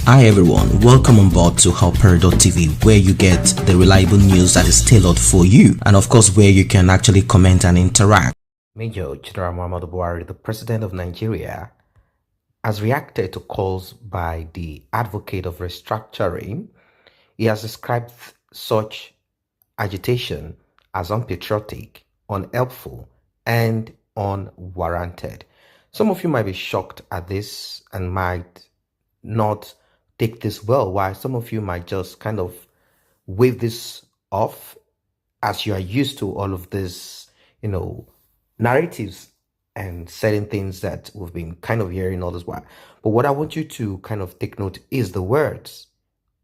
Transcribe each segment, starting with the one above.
Hi everyone, welcome on board to S녕 where you get the reliable news that is tailored for you and of course where you can actually comment and interact. Major General Muhammadu Buhari, the President of Nigeria, has reacted to calls by the advocate of restructuring. He has described such agitation as unpatriotic, unhelpful, and unwarranted. Some of you might be shocked at this and might not take this well, while some of you might just kind of wave this off as you are used to all of this, narratives and certain things that we've been kind of hearing all this while. But what I want you to kind of take note is the words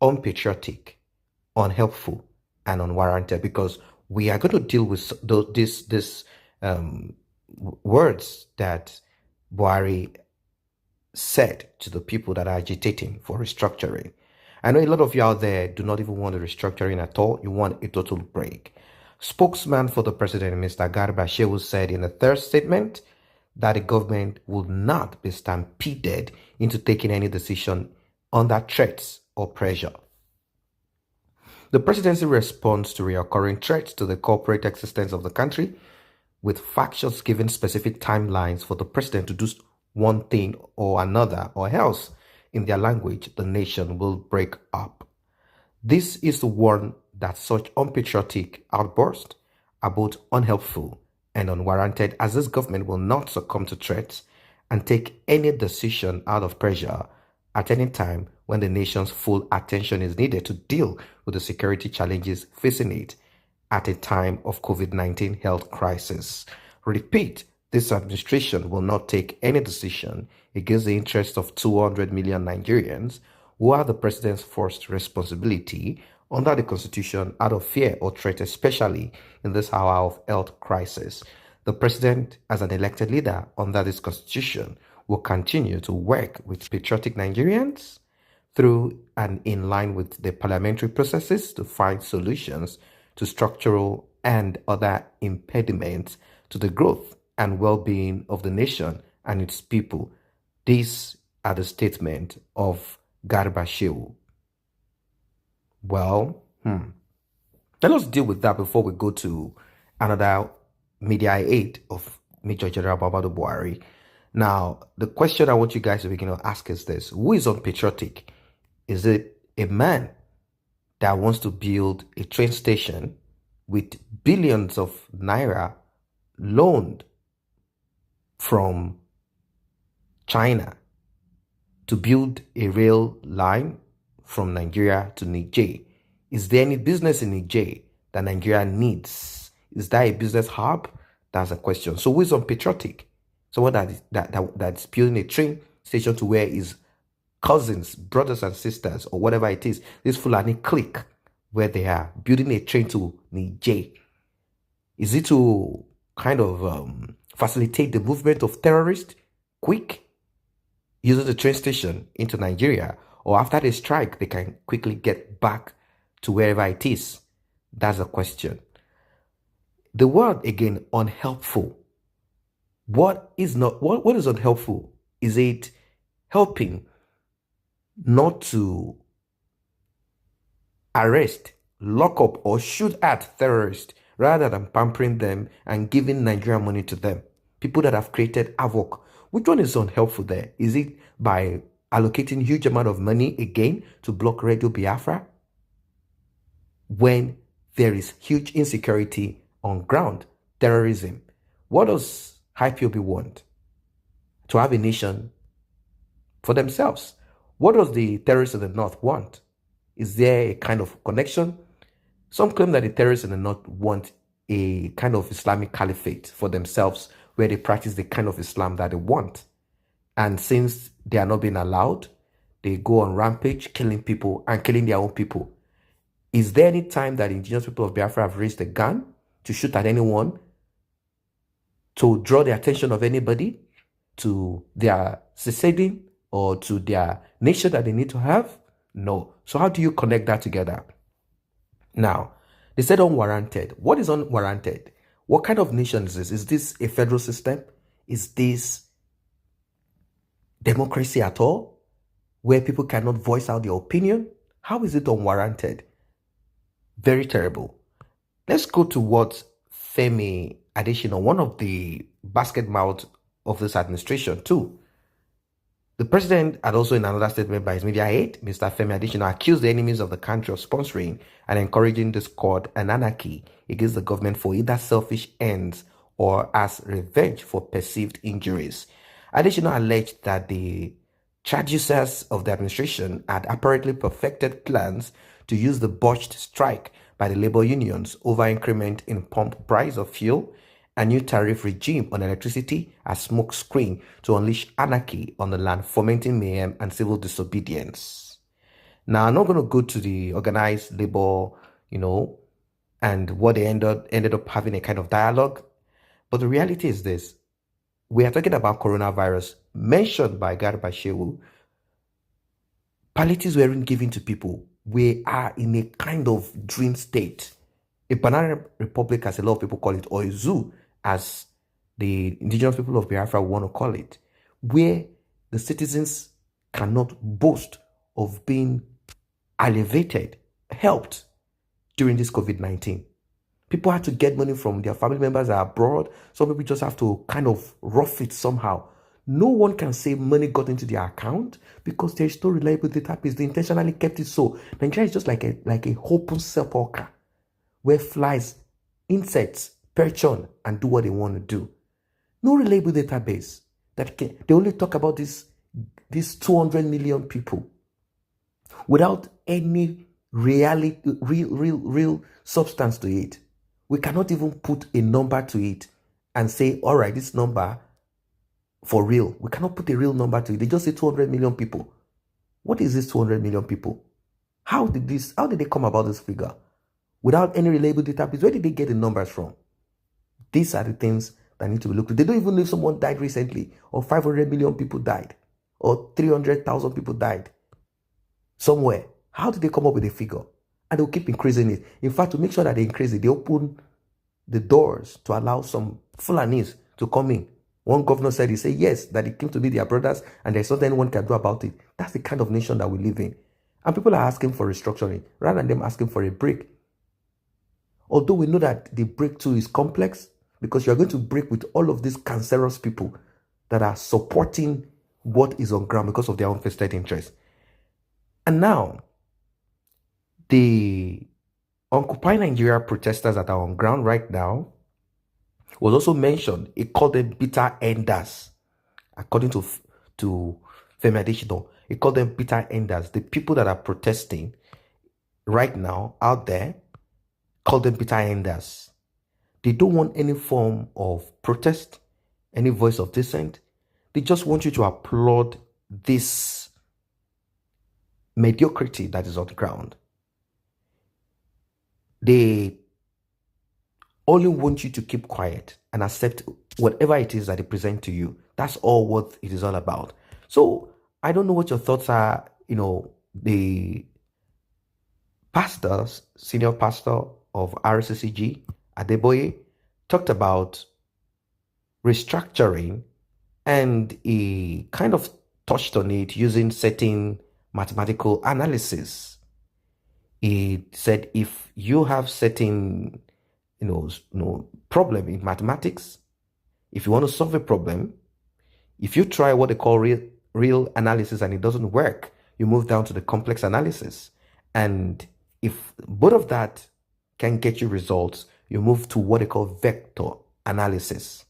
unpatriotic, unhelpful, and unwarranted, because we are going to deal with this words that Buhari said to the people that are agitating for restructuring. I know a lot of you out there do not even want a restructuring at all. You want a total break. Spokesman for the president, Mr. Garba Shehu, said in a third statement that the government will not be stampeded into taking any decision under threats or pressure. The presidency responds to recurring threats to the corporate existence of the country, with factions giving specific timelines for the president to do one thing or another, or else, in their language, the nation will break up. This is to warn that such unpatriotic outbursts are both unhelpful and unwarranted, as this government will not succumb to threats and take any decision out of pressure at any time when the nation's full attention is needed to deal with the security challenges facing it at a time of COVID-19 health crisis. Repeat, this administration will not take any decision against the interests of 200 million Nigerians who are the president's first responsibility under the constitution out of fear or threat, especially in this hour of health crisis. The president, as an elected leader under this constitution, will continue to work with patriotic Nigerians through and in line with the parliamentary processes to find solutions to structural and other impediments to the growth and well-being of the nation and its people. These are the statements of Garba Shehu. Well, let us deal with that before we go to another media aid of Major General Muhammadu Buhari. Now, the question I want you guys to begin to ask is this: who is unpatriotic? Is it a man that wants to build a train station with billions of naira loaned from China to build a rail line from Nigeria to Niger? Is there any business in Niger that Nigeria needs? Is that a business hub? That's a question. So who is unpatriotic? Someone that's building a train station to where his cousins, brothers and sisters, or whatever it is, this Fulani clique, where they are building a train to Niger. Is it to kind of facilitate the movement of terrorists quick, using the train station into Nigeria, or after they strike, they can quickly get back to wherever it is? That's the question. The word again, unhelpful. What is unhelpful? Is it helping not to arrest, lock up, or shoot at terrorists rather than pampering them and giving Nigerian money to them? People that have created havoc. Which one is unhelpful there? Is it by allocating huge amount of money again to block Radio Biafra when there is huge insecurity on ground, terrorism? What does IPOB want? To have a nation for themselves. What does the terrorists in the north want? Is there a kind of connection? Some claim that the terrorists in the north want a kind of Islamic caliphate for themselves, where they practice the kind of Islam that they want. And since they are not being allowed, they go on rampage, killing people and killing their own people. Is there any time that indigenous people of Biafra have raised a gun to shoot at anyone, to draw the attention of anybody to their seceding or to their nation that they need to have? No. So how do you connect that together? Now, they said unwarranted. What is unwarranted? What kind of nation is this? Is this a federal system? Is this democracy at all? where people cannot voice out their opinion? How is it unwarranted? Very terrible. Let's go to what Femi Adesina, one of the basket mouths of this administration too. The president had also in another statement by his media aide, Mr. Femi Adesina, accused the enemies of the country of sponsoring and encouraging discord and anarchy against the government for either selfish ends or as revenge for perceived injuries. Adesina alleged that the traducers of the administration had apparently perfected plans to use the botched strike by the labor unions over increment in pump price of fuel, a new tariff regime on electricity as smoke screen to unleash anarchy on the land, fomenting mayhem and civil disobedience. Now, I'm not going to go to the organized labor, and what they ended up having a kind of dialogue. But the reality is this. We are talking about coronavirus mentioned by Garba Shehu. Palliatives weren't given to people. We are in a kind of dream state. A banana republic, as a lot of people call it, or a zoo, as the indigenous people of Biafra want to call it, where the citizens cannot boast of being elevated, helped during this COVID-19. People had to get money from their family members that are abroad. Some people just have to kind of rough it somehow. No one can say money got into their account because there is no reliable database. They intentionally kept it so. Nigeria is just like a open sepulcher where flies, insects, perch on and do what they want to do. No reliable database. They only talk about these 200 million people without any real substance to it. We cannot even put a number to it and say, all right, this number for real. We cannot put a real number to it. They just say 200 million people. What is this 200 million people? How did they come about this figure? Without any reliable database, where did they get the numbers from? These are the things that need to be looked at. They don't even know if someone died recently, or 500 million people died, or 300,000 people died somewhere. How did they come up with a figure? And they'll keep increasing it. In fact, to make sure that they increase it, they open the doors to allow some Fulanis to come in. One governor said, he said, yes, that it came to be their brothers and there's nothing anyone can do about it. That's the kind of nation that we live in. And people are asking for restructuring rather than them asking for a break. Although we know that the breakthrough is complex because you're going to break with all of these cancerous people that are supporting what is on ground because of their own vested interests. And now, the Occupy Nigeria protesters that are on ground right now was also mentioned. He called them bitter enders. According to Femi Adesina, he called them bitter enders. The people that are protesting right now out there, call them bitter enders. They don't want any form of protest, any voice of dissent. They just want you to applaud this mediocrity that is on the ground. They only want you to keep quiet and accept whatever it is that they present to you. That's all what it is all about. So I don't know what your thoughts are. The pastors, senior pastor of RCCG, Adeboye, talked about restructuring, and he kind of touched on it using certain mathematical analysis. He said if you have certain problem in mathematics, if you want to solve a problem, if you try what they call real analysis and it doesn't work, you move down to the complex analysis. And if both of that can get you results, you move to what they call vector analysis.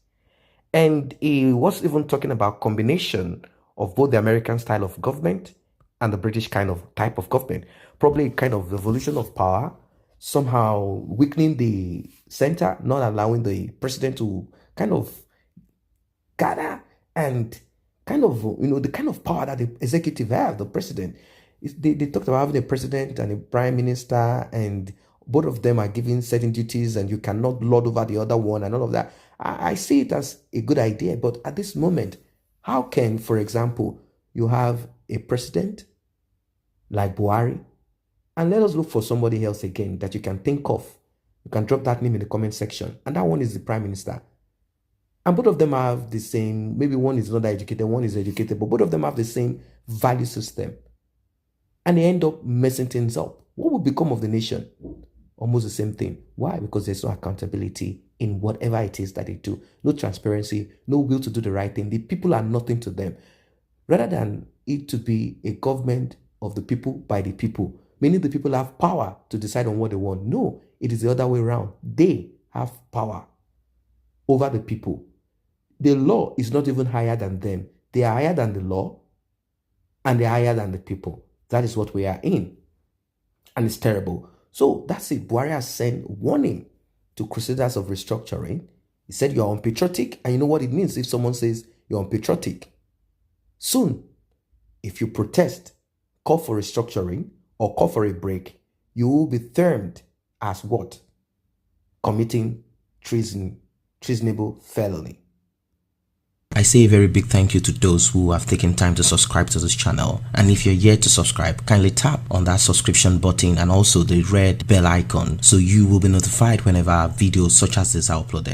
And he was even talking about combination of both the American style of government and the British kind of type of government. Probably a kind of evolution of power, somehow weakening the center, not allowing the president to kind of gather and kind of, the kind of power that the executive have, the president. They talked about having a president and a prime minister, and both of them are given certain duties and you cannot lord over the other one and all of that. I see it as a good idea, but at this moment, how can, for example, you have a president like BUHARI, and let us look for somebody else again that you can think of. You can drop that name in the comment section, and that one is the prime minister. And both of them have the same, maybe one is not educated, one is educated, but both of them have the same value system. And they end up messing things up. What would become of the nation? Almost the same thing. Why? Because there's no accountability in whatever it is that they do. No transparency, no will to do the right thing. The people are nothing to them. Rather than it to be a government of the people by the people, meaning the people have power to decide on what they want. No, it is the other way around. They have power over the people. The law is not even higher than them. They are higher than the law, and they're higher than the people. That is what we are in. And it's terrible. So that's it. BUHARI has sent warning to crusaders of restructuring. He said you're unpatriotic, and you know what it means if someone says you're unpatriotic. Soon, if you protest, call for restructuring, or call for a break, you will be termed as what? Committing treasonable felony. I say a very big thank you to those who have taken time to subscribe to this channel. And if you're yet to subscribe, kindly tap on that subscription button and also the red bell icon so you will be notified whenever videos such as this are uploaded.